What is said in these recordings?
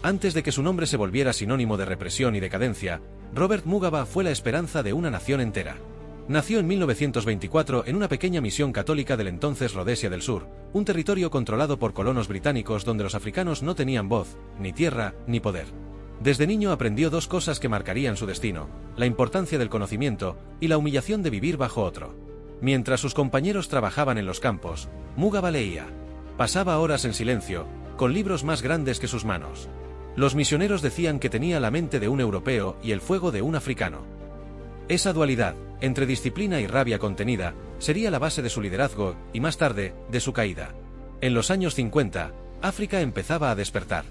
Antes de que su nombre se volviera sinónimo de represión y decadencia, Robert Mugabe fue la esperanza de una nación entera. Nació en 1924 en una pequeña misión católica del entonces Rodesia del Sur, un territorio controlado por colonos británicos donde los africanos no tenían voz, ni tierra, ni poder. Desde niño aprendió dos cosas que marcarían su destino: la importancia del conocimiento y la humillación de vivir bajo otro. Mientras sus compañeros trabajaban en los campos, Mugabe leía. Pasaba horas en silencio, con libros más grandes que sus manos. Los misioneros decían que tenía la mente de un europeo y el fuego de un africano. Esa dualidad, entre disciplina y rabia contenida, sería la base de su liderazgo y, más tarde, de su caída. En los años 50, África empezaba a despertar.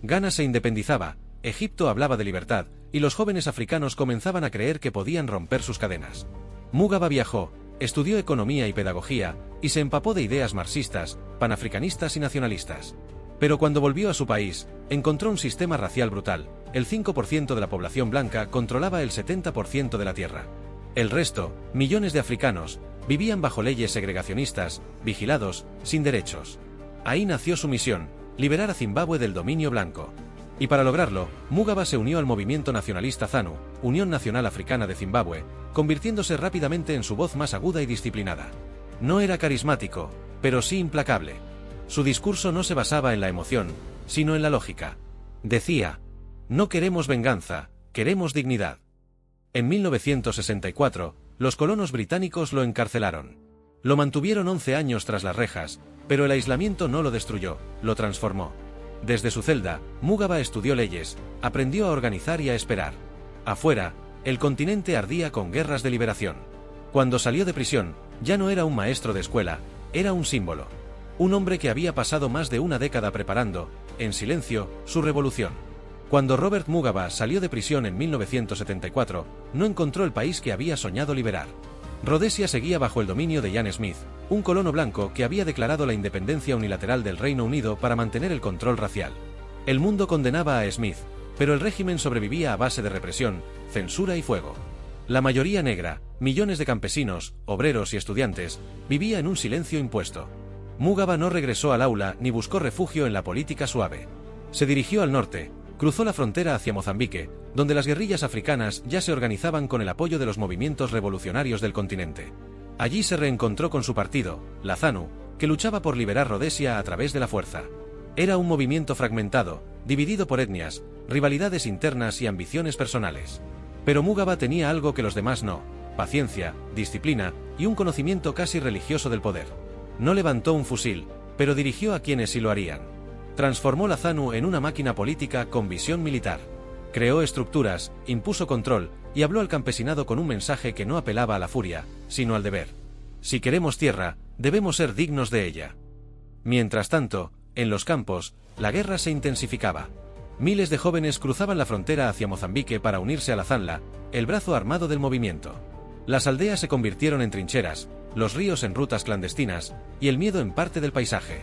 Ghana se independizaba, Egipto hablaba de libertad, y los jóvenes africanos comenzaban a creer que podían romper sus cadenas. Mugabe viajó, estudió economía y pedagogía, y se empapó de ideas marxistas, panafricanistas y nacionalistas. Pero cuando volvió a su país, encontró un sistema racial brutal. El 5% de la población blanca controlaba el 70% de la tierra. El resto, millones de africanos, vivían bajo leyes segregacionistas, vigilados, sin derechos. Ahí nació su misión: liberar a Zimbabue del dominio blanco. Y para lograrlo, Mugabe se unió al movimiento nacionalista ZANU, Unión Nacional Africana de Zimbabue, convirtiéndose rápidamente en su voz más aguda y disciplinada. No era carismático, pero sí implacable. Su discurso no se basaba en la emoción, sino en la lógica. Decía: no queremos venganza, queremos dignidad. En 1964, los colonos británicos lo encarcelaron. Lo mantuvieron 11 años tras las rejas, pero el aislamiento no lo destruyó, lo transformó. Desde su celda, Mugabe estudió leyes, aprendió a organizar y a esperar. Afuera, el continente ardía con guerras de liberación. Cuando salió de prisión, ya no era un maestro de escuela, era un símbolo. Un hombre que había pasado más de una década preparando, en silencio, su revolución. Cuando Robert Mugabe salió de prisión en 1974, no encontró el país que había soñado liberar. Rodesia seguía bajo el dominio de Ian Smith, un colono blanco que había declarado la independencia unilateral del Reino Unido para mantener el control racial. El mundo condenaba a Smith, pero el régimen sobrevivía a base de represión, censura y fuego. La mayoría negra, millones de campesinos, obreros y estudiantes, vivía en un silencio impuesto. Mugabe no regresó al aula ni buscó refugio en la política suave. Se dirigió al norte, cruzó la frontera hacia Mozambique, donde las guerrillas africanas ya se organizaban con el apoyo de los movimientos revolucionarios del continente. Allí se reencontró con su partido, la ZANU, que luchaba por liberar Rodesia a través de la fuerza. Era un movimiento fragmentado, dividido por etnias, rivalidades internas y ambiciones personales. Pero Mugabe tenía algo que los demás no: paciencia, disciplina y un conocimiento casi religioso del poder. No levantó un fusil, pero dirigió a quienes sí lo harían. Transformó la ZANU en una máquina política con visión militar. Creó estructuras, impuso control y habló al campesinado con un mensaje que no apelaba a la furia, sino al deber. Si queremos tierra, debemos ser dignos de ella. Mientras tanto, en los campos, la guerra se intensificaba. Miles de jóvenes cruzaban la frontera hacia Mozambique para unirse a la ZANLA, el brazo armado del movimiento. Las aldeas se convirtieron en trincheras, los ríos en rutas clandestinas, y el miedo en parte del paisaje.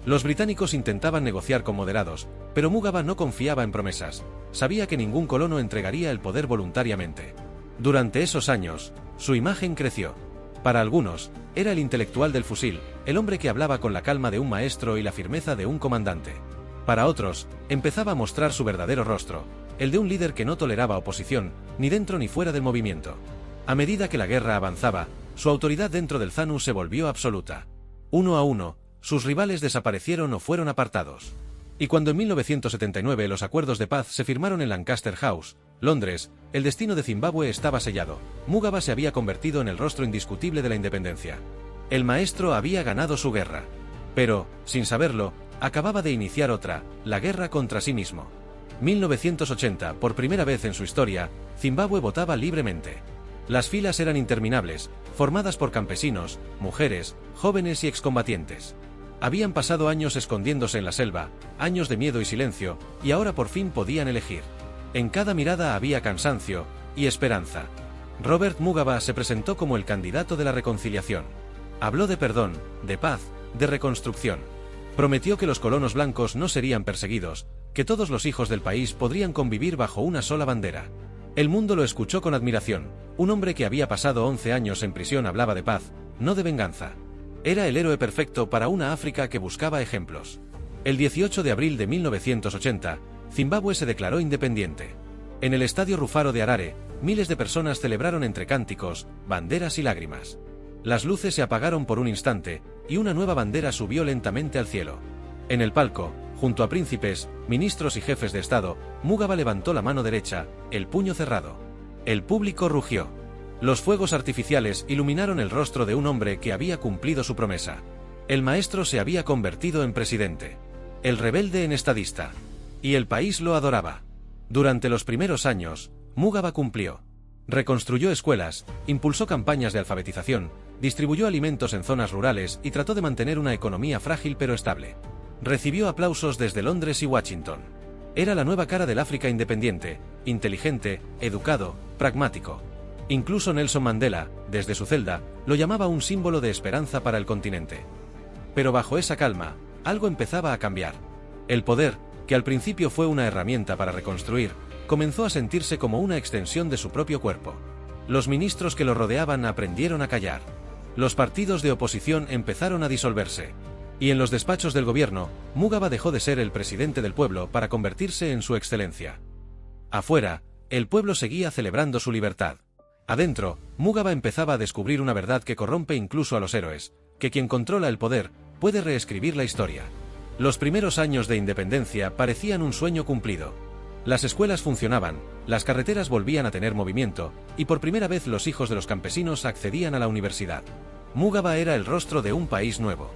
Los británicos intentaban negociar con moderados, pero Mugabe no confiaba en promesas. Sabía que ningún colono entregaría el poder voluntariamente. Durante esos años, su imagen creció. Para algunos, era el intelectual del fusil, el hombre que hablaba con la calma de un maestro y la firmeza de un comandante. Para otros, empezaba a mostrar su verdadero rostro, el de un líder que no toleraba oposición, ni dentro ni fuera del movimiento. A medida que la guerra avanzaba, su autoridad dentro del ZANU se volvió absoluta. Uno a uno, sus rivales desaparecieron o fueron apartados. Y cuando en 1979 los acuerdos de paz se firmaron en Lancaster House, Londres, el destino de Zimbabue estaba sellado. Mugabe se había convertido en el rostro indiscutible de la independencia. El maestro había ganado su guerra. Pero, sin saberlo, acababa de iniciar otra, la guerra contra sí mismo. 1980, por primera vez en su historia, Zimbabue votaba libremente. Las filas eran interminables, formadas por campesinos, mujeres, jóvenes y excombatientes. Habían pasado años escondiéndose en la selva, años de miedo y silencio, y ahora por fin podían elegir. En cada mirada había cansancio y esperanza. Robert Mugabe se presentó como el candidato de la reconciliación. Habló de perdón, de paz, de reconstrucción. Prometió que los colonos blancos no serían perseguidos, que todos los hijos del país podrían convivir bajo una sola bandera. El mundo lo escuchó con admiración. Un hombre que había pasado 11 años en prisión hablaba de paz, no de venganza. Era el héroe perfecto para una África que buscaba ejemplos. El 18 de abril de 1980, Zimbabue se declaró independiente. En el estadio Rufaro de Harare, miles de personas celebraron entre cánticos, banderas y lágrimas. Las luces se apagaron por un instante, y una nueva bandera subió lentamente al cielo. En el palco, junto a príncipes, ministros y jefes de Estado, Mugabe levantó la mano derecha, el puño cerrado. El público rugió. Los fuegos artificiales iluminaron el rostro de un hombre que había cumplido su promesa. El maestro se había convertido en presidente. El rebelde en estadista. Y el país lo adoraba. Durante los primeros años, Mugabe cumplió. Reconstruyó escuelas, impulsó campañas de alfabetización, distribuyó alimentos en zonas rurales y trató de mantener una economía frágil pero estable. Recibió aplausos desde Londres y Washington. Era la nueva cara del África independiente, inteligente, educado, pragmático. Incluso Nelson Mandela, desde su celda, lo llamaba un símbolo de esperanza para el continente. Pero bajo esa calma, algo empezaba a cambiar. El poder, que al principio fue una herramienta para reconstruir, comenzó a sentirse como una extensión de su propio cuerpo. Los ministros que lo rodeaban aprendieron a callar. Los partidos de oposición empezaron a disolverse. Y en los despachos del gobierno, Mugabe dejó de ser el presidente del pueblo para convertirse en su excelencia. Afuera, el pueblo seguía celebrando su libertad. Adentro, Mugabe empezaba a descubrir una verdad que corrompe incluso a los héroes, que quien controla el poder puede reescribir la historia. Los primeros años de independencia parecían un sueño cumplido. Las escuelas funcionaban, las carreteras volvían a tener movimiento, y por primera vez los hijos de los campesinos accedían a la universidad. Mugabe era el rostro de un país nuevo.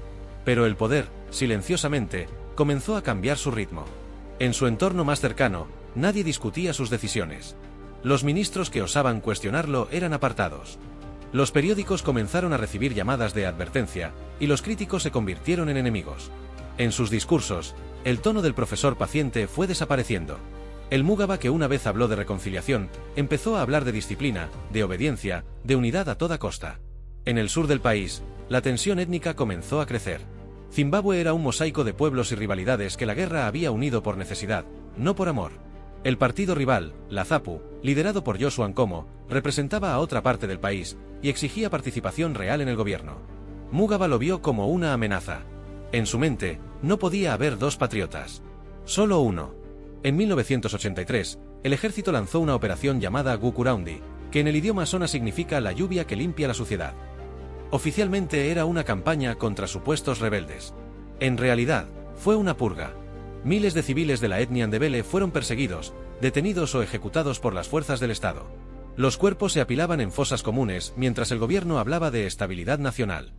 Pero el poder, silenciosamente, comenzó a cambiar su ritmo. En su entorno más cercano, nadie discutía sus decisiones. Los ministros que osaban cuestionarlo eran apartados. Los periódicos comenzaron a recibir llamadas de advertencia, y los críticos se convirtieron en enemigos. En sus discursos, el tono del profesor paciente fue desapareciendo. El Mugabe que una vez habló de reconciliación, empezó a hablar de disciplina, de obediencia, de unidad a toda costa. En el sur del país, la tensión étnica comenzó a crecer. Zimbabue era un mosaico de pueblos y rivalidades que la guerra había unido por necesidad, no por amor. El partido rival, la ZAPU, liderado por Joshua Nkomo, representaba a otra parte del país y exigía participación real en el gobierno. Mugabe lo vio como una amenaza. En su mente, no podía haber dos patriotas. Solo uno. En 1983, el ejército lanzó una operación llamada Gukuraundi, que en el idioma Shona significa la lluvia que limpia la suciedad. Oficialmente era una campaña contra supuestos rebeldes. En realidad, fue una purga. Miles de civiles de la etnia Ndebele fueron perseguidos, detenidos o ejecutados por las fuerzas del Estado. Los cuerpos se apilaban en fosas comunes mientras el gobierno hablaba de estabilidad nacional.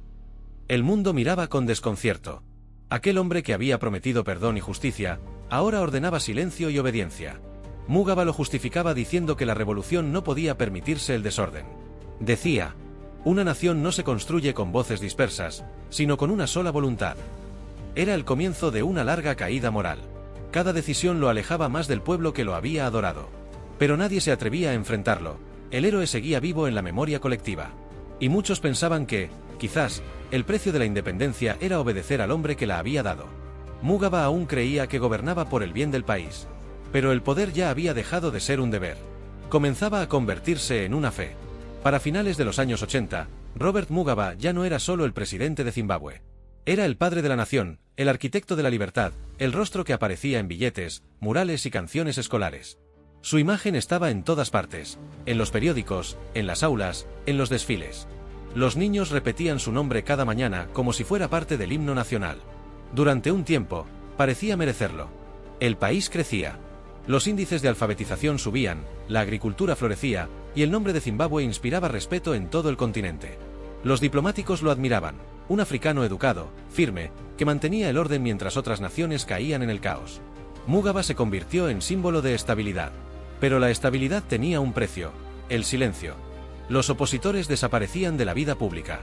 El mundo miraba con desconcierto. Aquel hombre que había prometido perdón y justicia, ahora ordenaba silencio y obediencia. Mugabe lo justificaba diciendo que la revolución no podía permitirse el desorden. Decía: una nación no se construye con voces dispersas, sino con una sola voluntad. Era el comienzo de una larga caída moral. Cada decisión lo alejaba más del pueblo que lo había adorado. Pero nadie se atrevía a enfrentarlo. El héroe seguía vivo en la memoria colectiva. Y muchos pensaban que, quizás, el precio de la independencia era obedecer al hombre que la había dado. Mugabe aún creía que gobernaba por el bien del país. Pero el poder ya había dejado de ser un deber. Comenzaba a convertirse en una fe. Para finales de los años 80, Robert Mugabe ya no era solo el presidente de Zimbabue. Era el padre de la nación, el arquitecto de la libertad, el rostro que aparecía en billetes, murales y canciones escolares. Su imagen estaba en todas partes, en los periódicos, en las aulas, en los desfiles. Los niños repetían su nombre cada mañana como si fuera parte del himno nacional. Durante un tiempo, parecía merecerlo. El país crecía. Los índices de alfabetización subían, la agricultura florecía, y el nombre de Zimbabue inspiraba respeto en todo el continente. Los diplomáticos lo admiraban, un africano educado, firme, que mantenía el orden mientras otras naciones caían en el caos. Mugabe se convirtió en símbolo de estabilidad. Pero la estabilidad tenía un precio: el silencio. Los opositores desaparecían de la vida pública.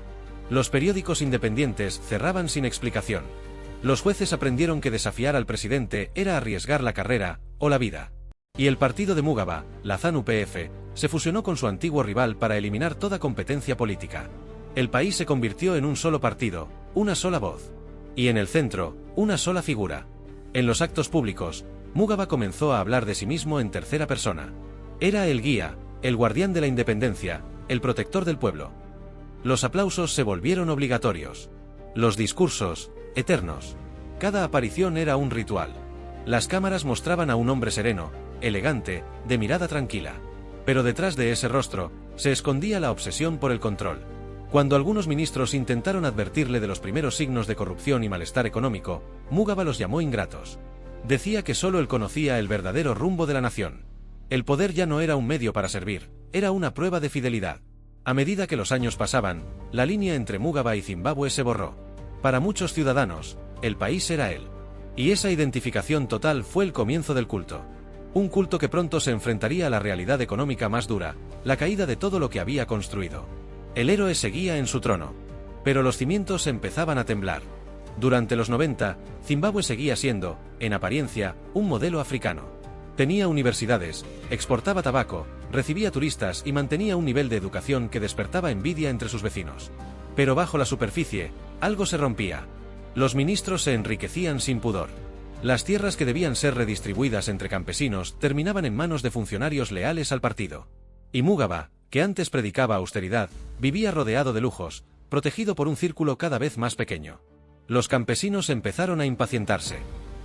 Los periódicos independientes cerraban sin explicación. Los jueces aprendieron que desafiar al presidente era arriesgar la carrera o la vida. Y el partido de Mugabe, la ZANU-PF, se fusionó con su antiguo rival para eliminar toda competencia política. El país se convirtió en un solo partido, una sola voz. Y en el centro, una sola figura. En los actos públicos, Mugabe comenzó a hablar de sí mismo en tercera persona. Era el guía, el guardián de la independencia, el protector del pueblo. Los aplausos se volvieron obligatorios. Los discursos, eternos. Cada aparición era un ritual. Las cámaras mostraban a un hombre sereno, elegante, de mirada tranquila. Pero detrás de ese rostro, se escondía la obsesión por el control. Cuando algunos ministros intentaron advertirle de los primeros signos de corrupción y malestar económico, Mugabe los llamó ingratos. Decía que solo él conocía el verdadero rumbo de la nación. El poder ya no era un medio para servir, era una prueba de fidelidad. A medida que los años pasaban, la línea entre Mugabe y Zimbabue se borró. Para muchos ciudadanos, el país era él. Y esa identificación total fue el comienzo del culto. Un culto que pronto se enfrentaría a la realidad económica más dura, la caída de todo lo que había construido. El héroe seguía en su trono. Pero los cimientos empezaban a temblar. Durante los 90, Zimbabue seguía siendo, en apariencia, un modelo africano. Tenía universidades, exportaba tabaco, recibía turistas y mantenía un nivel de educación que despertaba envidia entre sus vecinos. Pero bajo la superficie, algo se rompía. Los ministros se enriquecían sin pudor. Las tierras que debían ser redistribuidas entre campesinos terminaban en manos de funcionarios leales al partido. Y Mugabe, que antes predicaba austeridad, vivía rodeado de lujos, protegido por un círculo cada vez más pequeño. Los campesinos empezaron a impacientarse.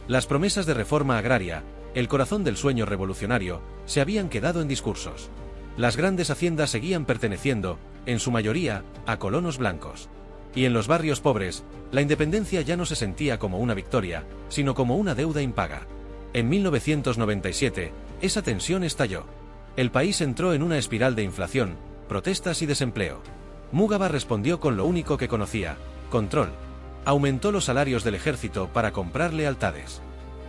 Las promesas de reforma agraria, el corazón del sueño revolucionario, se habían quedado en discursos. Las grandes haciendas seguían perteneciendo, en su mayoría, a colonos blancos. Y en los barrios pobres, la independencia ya no se sentía como una victoria, sino como una deuda impaga. En 1997, esa tensión estalló. El país entró en una espiral de inflación, protestas y desempleo. Mugabe respondió con lo único que conocía: control. Aumentó los salarios del ejército para comprar lealtades.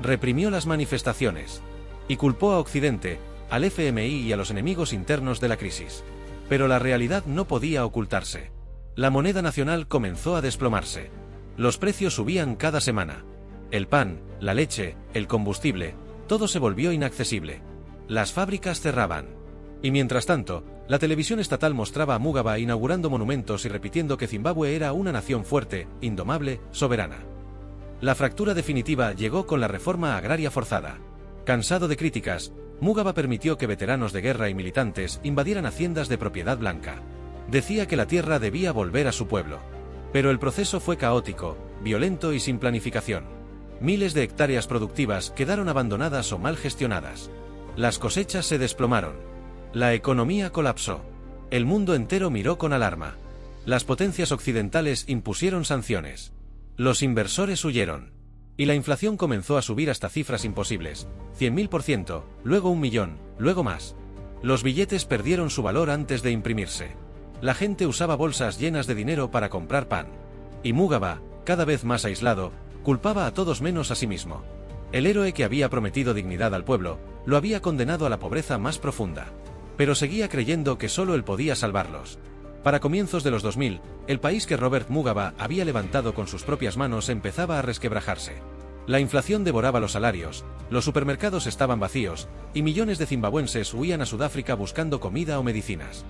Reprimió las manifestaciones. Y culpó a Occidente, al FMI y a los enemigos internos de la crisis. Pero la realidad no podía ocultarse. La moneda nacional comenzó a desplomarse. Los precios subían cada semana. El pan, la leche, el combustible, todo se volvió inaccesible. Las fábricas cerraban. Y mientras tanto, la televisión estatal mostraba a Mugabe inaugurando monumentos y repitiendo que Zimbabue era una nación fuerte, indomable, soberana. La fractura definitiva llegó con la reforma agraria forzada. Cansado de críticas, Mugabe permitió que veteranos de guerra y militantes invadieran haciendas de propiedad blanca. Decía que la tierra debía volver a su pueblo. Pero el proceso fue caótico, violento y sin planificación. Miles de hectáreas productivas quedaron abandonadas o mal gestionadas. Las cosechas se desplomaron. La economía colapsó. El mundo entero miró con alarma. Las potencias occidentales impusieron sanciones. Los inversores huyeron. Y la inflación comenzó a subir hasta cifras imposibles: 100.000%, luego 1 millón, luego más. Los billetes perdieron su valor antes de imprimirse. La gente usaba bolsas llenas de dinero para comprar pan. Y Mugabe, cada vez más aislado, culpaba a todos menos a sí mismo. El héroe que había prometido dignidad al pueblo, lo había condenado a la pobreza más profunda. Pero seguía creyendo que solo él podía salvarlos. Para comienzos de los 2000, el país que Robert Mugabe había levantado con sus propias manos empezaba a resquebrajarse. La inflación devoraba los salarios, los supermercados estaban vacíos, y millones de zimbabuenses huían a Sudáfrica buscando comida o medicinas.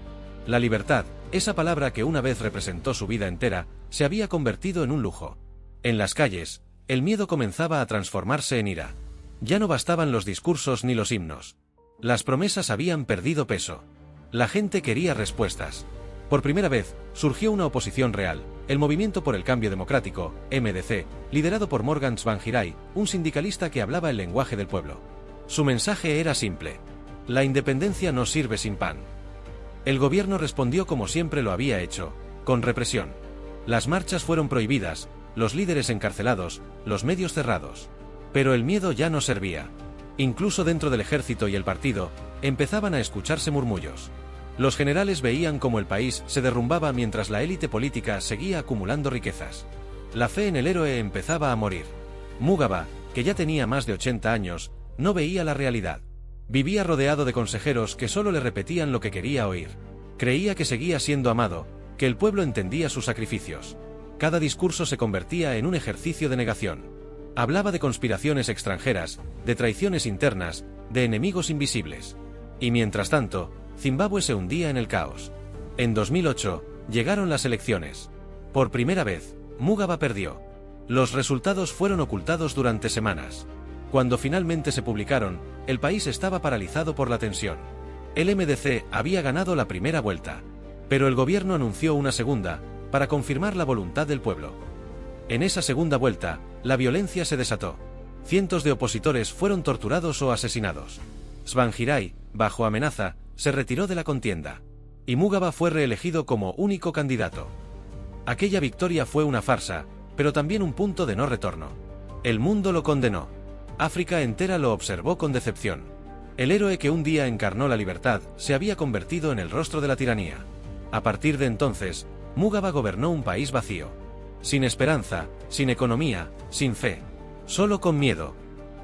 La libertad, esa palabra que una vez representó su vida entera, se había convertido en un lujo. En las calles, el miedo comenzaba a transformarse en ira. Ya no bastaban los discursos ni los himnos. Las promesas habían perdido peso. La gente quería respuestas. Por primera vez, surgió una oposición real, el Movimiento por el Cambio Democrático, MDC, liderado por Morgan Tsvangirai, un sindicalista que hablaba el lenguaje del pueblo. Su mensaje era simple: la independencia no sirve sin pan. El gobierno respondió como siempre lo había hecho, con represión. Las marchas fueron prohibidas, los líderes encarcelados, los medios cerrados. Pero el miedo ya no servía. Incluso dentro del ejército y el partido, empezaban a escucharse murmullos. Los generales veían cómo el país se derrumbaba mientras la élite política seguía acumulando riquezas. La fe en el héroe empezaba a morir. Mugabe, que ya tenía más de 80 años, no veía la realidad. Vivía rodeado de consejeros que solo le repetían lo que quería oír. Creía que seguía siendo amado, que el pueblo entendía sus sacrificios. Cada discurso se convertía en un ejercicio de negación. Hablaba de conspiraciones extranjeras, de traiciones internas, de enemigos invisibles. Y mientras tanto, Zimbabue se hundía en el caos. En 2008, llegaron las elecciones. Por primera vez, Mugabe perdió. Los resultados fueron ocultados durante semanas. Cuando finalmente se publicaron, el país estaba paralizado por la tensión. El MDC había ganado la primera vuelta. Pero el gobierno anunció una segunda, para confirmar la voluntad del pueblo. En esa segunda vuelta, la violencia se desató. Cientos de opositores fueron torturados o asesinados. Tsvangirai, bajo amenaza, se retiró de la contienda. Y Mugaba fue reelegido como único candidato. Aquella victoria fue una farsa, pero también un punto de no retorno. El mundo lo condenó. África entera lo observó con decepción. El héroe que un día encarnó la libertad se había convertido en el rostro de la tiranía. A partir de entonces, Mugaba gobernó un país vacío. Sin esperanza, sin economía, sin fe. Solo con miedo.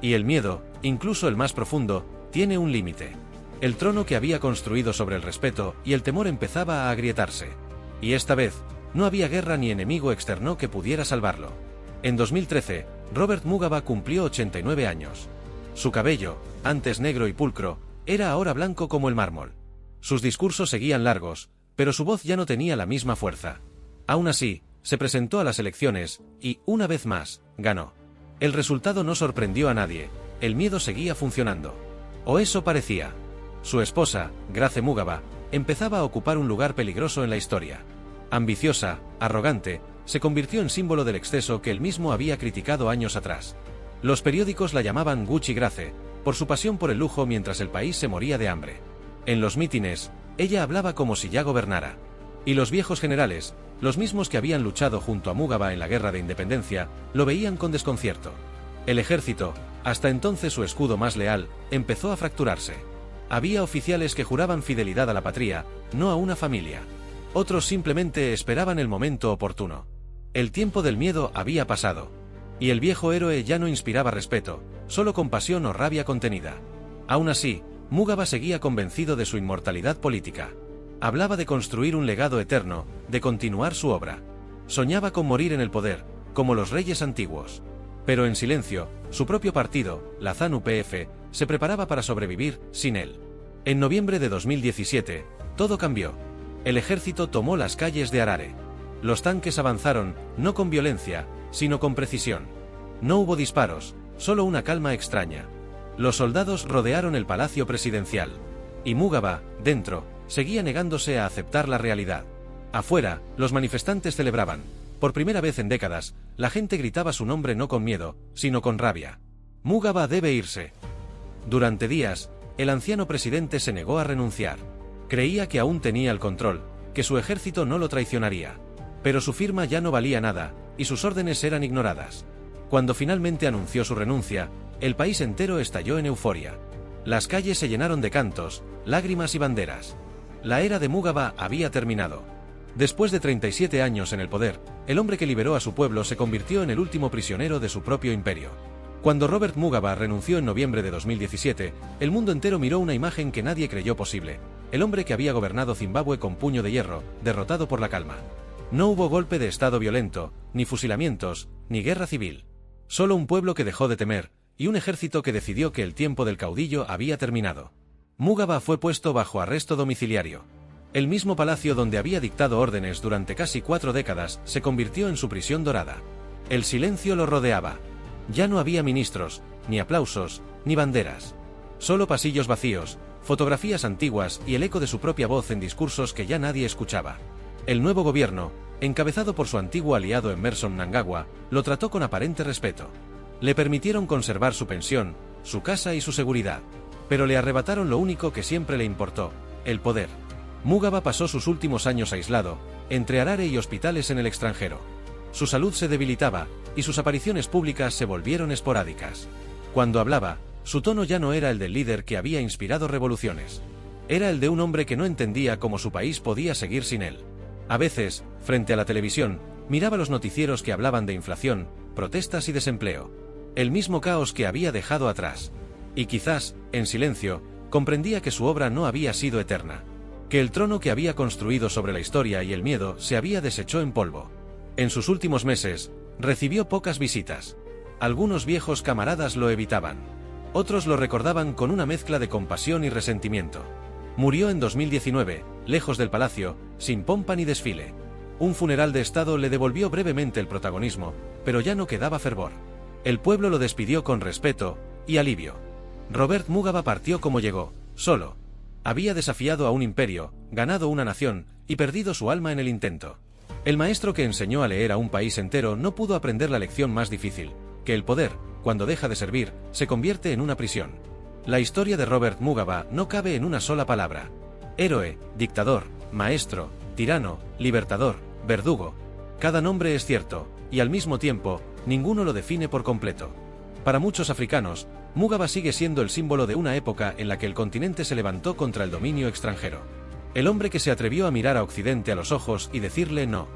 Y el miedo, incluso el más profundo, tiene un límite. El trono que había construido sobre el respeto y el temor empezaba a agrietarse. Y esta vez, no había guerra ni enemigo externo que pudiera salvarlo. En 2013, Robert Mugabe cumplió 89 años. Su cabello, antes negro y pulcro, era ahora blanco como el mármol. Sus discursos seguían largos, pero su voz ya no tenía la misma fuerza. Aún así, se presentó a las elecciones y, una vez más, ganó. El resultado no sorprendió a nadie, el miedo seguía funcionando. O eso parecía. Su esposa, Grace Mugabe, empezaba a ocupar un lugar peligroso en la historia. Ambiciosa, arrogante, se convirtió en símbolo del exceso que él mismo había criticado años atrás. Los periódicos la llamaban Gucci Grace, por su pasión por el lujo mientras el país se moría de hambre. En los mítines, ella hablaba como si ya gobernara. Y los viejos generales, los mismos que habían luchado junto a Mugabe en la guerra de independencia, lo veían con desconcierto. El ejército, hasta entonces su escudo más leal, empezó a fracturarse. Había oficiales que juraban fidelidad a la patria, no a una familia. Otros simplemente esperaban el momento oportuno. El tiempo del miedo había pasado. Y el viejo héroe ya no inspiraba respeto, solo compasión o rabia contenida. Aún así, Mugabe seguía convencido de su inmortalidad política. Hablaba de construir un legado eterno, de continuar su obra. Soñaba con morir en el poder, como los reyes antiguos. Pero en silencio, su propio partido, la ZANU-PF, se preparaba para sobrevivir sin él. En noviembre de 2017, todo cambió. El ejército tomó las calles de Harare. Los tanques avanzaron, no con violencia, sino con precisión. No hubo disparos, solo una calma extraña. Los soldados rodearon el palacio presidencial. Y Mugabe, dentro, seguía negándose a aceptar la realidad. Afuera, los manifestantes celebraban. Por primera vez en décadas, la gente gritaba su nombre no con miedo, sino con rabia. Mugabe debe irse. Durante días, el anciano presidente se negó a renunciar. Creía que aún tenía el control, que su ejército no lo traicionaría. Pero su firma ya no valía nada, y sus órdenes eran ignoradas. Cuando finalmente anunció su renuncia, el país entero estalló en euforia. Las calles se llenaron de cantos, lágrimas y banderas. La era de Mugabe había terminado. Después de 37 años en el poder, el hombre que liberó a su pueblo se convirtió en el último prisionero de su propio imperio. Cuando Robert Mugabe renunció en noviembre de 2017, el mundo entero miró una imagen que nadie creyó posible. El hombre que había gobernado Zimbabue con puño de hierro, derrotado por la calma. No hubo golpe de estado violento, ni fusilamientos, ni guerra civil. Solo un pueblo que dejó de temer, y un ejército que decidió que el tiempo del caudillo había terminado. Mugabe fue puesto bajo arresto domiciliario. El mismo palacio donde había dictado órdenes durante casi 4 décadas se convirtió en su prisión dorada. El silencio lo rodeaba. Ya no había ministros, ni aplausos, ni banderas. Solo pasillos vacíos, fotografías antiguas y el eco de su propia voz en discursos que ya nadie escuchaba. El nuevo gobierno, encabezado por su antiguo aliado Emmerson Mnangagwa, lo trató con aparente respeto. Le permitieron conservar su pensión, su casa y su seguridad. Pero le arrebataron lo único que siempre le importó, el poder. Mugabe pasó sus últimos años aislado, entre Harare y hospitales en el extranjero. Su salud se debilitaba, y sus apariciones públicas se volvieron esporádicas. Cuando hablaba, su tono ya no era el del líder que había inspirado revoluciones. Era el de un hombre que no entendía cómo su país podía seguir sin él. A veces, frente a la televisión, miraba los noticieros que hablaban de inflación, protestas y desempleo. El mismo caos que había dejado atrás. Y quizás, en silencio, comprendía que su obra no había sido eterna. Que el trono que había construido sobre la historia y el miedo se había deshecho en polvo. En sus últimos meses, recibió pocas visitas. Algunos viejos camaradas lo evitaban. Otros lo recordaban con una mezcla de compasión y resentimiento. Murió en 2019, lejos del palacio, sin pompa ni desfile. Un funeral de estado le devolvió brevemente el protagonismo, pero ya no quedaba fervor. El pueblo lo despidió con respeto y alivio. Robert Mugabe partió como llegó, solo. Había desafiado a un imperio, ganado una nación, y perdido su alma en el intento. El maestro que enseñó a leer a un país entero no pudo aprender la lección más difícil, que el poder, cuando cuando deja de servir, se convierte en una prisión. La historia de Robert Mugabe no cabe en una sola palabra. Héroe, dictador, maestro, tirano, libertador, verdugo. Cada nombre es cierto, y al mismo tiempo, ninguno lo define por completo. Para muchos africanos, Mugabe sigue siendo el símbolo de una época en la que el continente se levantó contra el dominio extranjero. El hombre que se atrevió a mirar a Occidente a los ojos y decirle no.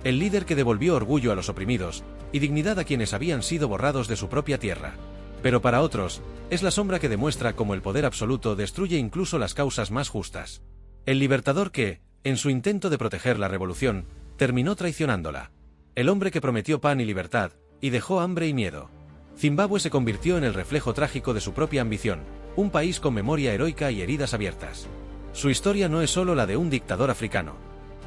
El líder que devolvió orgullo a los oprimidos, y dignidad a quienes habían sido borrados de su propia tierra. Pero para otros, es la sombra que demuestra cómo el poder absoluto destruye incluso las causas más justas. El libertador que, en su intento de proteger la revolución, terminó traicionándola. El hombre que prometió pan y libertad, y dejó hambre y miedo. Zimbabue se convirtió en el reflejo trágico de su propia ambición, un país con memoria heroica y heridas abiertas. Su historia no es solo la de un dictador africano.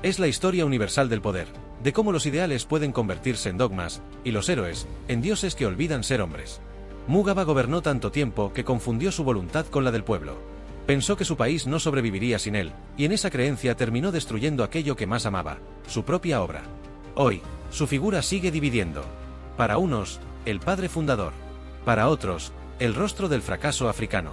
Es la historia universal del poder, de cómo los ideales pueden convertirse en dogmas, y los héroes, en dioses que olvidan ser hombres. Mugabe gobernó tanto tiempo que confundió su voluntad con la del pueblo. Pensó que su país no sobreviviría sin él, y en esa creencia terminó destruyendo aquello que más amaba, su propia obra. Hoy, su figura sigue dividiendo. Para unos, el padre fundador. Para otros, el rostro del fracaso africano.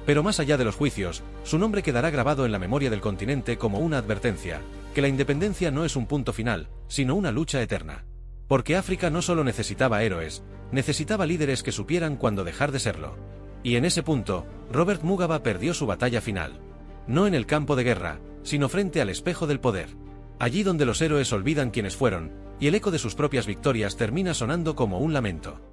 Pero más allá de los juicios, su nombre quedará grabado en la memoria del continente como una advertencia, que la independencia no es un punto final, sino una lucha eterna. Porque África no solo necesitaba héroes, necesitaba líderes que supieran cuándo dejar de serlo. Y en ese punto, Robert Mugabe perdió su batalla final. No en el campo de guerra, sino frente al espejo del poder. Allí donde los héroes olvidan quiénes fueron, y el eco de sus propias victorias termina sonando como un lamento.